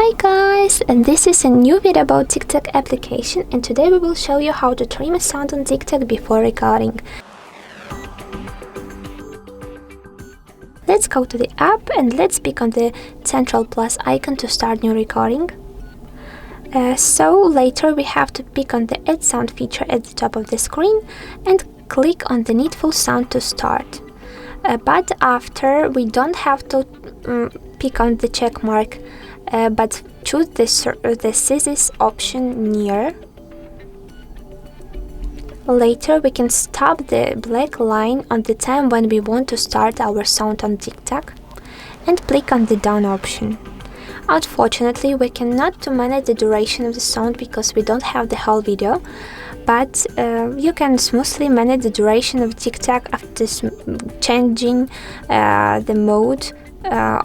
Hi guys, and this is a new video about TikTok application, and today we will show you how to trim a sound on TikTok before recording. Let's go to the app and let's click on the central plus icon to start new recording. So later we have to pick on the add sound feature at the top of the screen and click on the needful sound to start. But after we don't have to pick on the check mark, but choose the scissors option near. Later we can stop the black line on the time when we want to start our sound on TikTok and click on the done option. Unfortunately, we cannot manage the duration of the sound because we don't have the whole video, but you can smoothly manage the duration of TikTok after changing the mode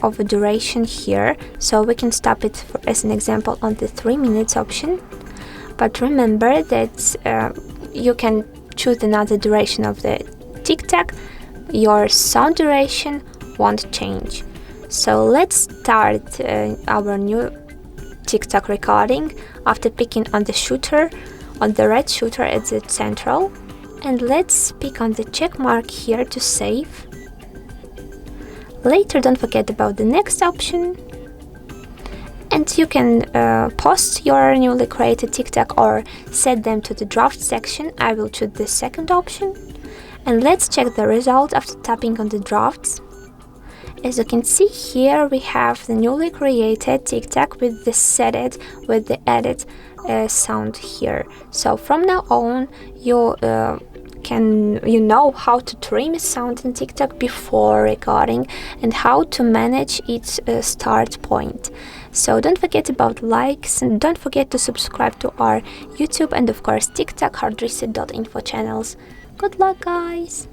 of a duration here. So we can stop it as an example on the 3 minutes option, but remember that you can choose another duration of the TikTok. Your sound duration won't change. So let's start our new TikTok recording after picking on the shooter, on the red shooter at the central, and let's pick on the check mark here to save. Later, don't forget about the next option, and you can post your newly created TikTok or set them to the draft section. I will choose the second option, and let's check the result after tapping on the drafts. As you can see here, we have the newly created TikTok with the added sound here. So from now on, you know how to trim a sound in TikTok before recording and how to manage its start point. So don't forget about likes, and don't forget to subscribe to our YouTube and of course TikTok HardReset.Info channels. Good luck, guys!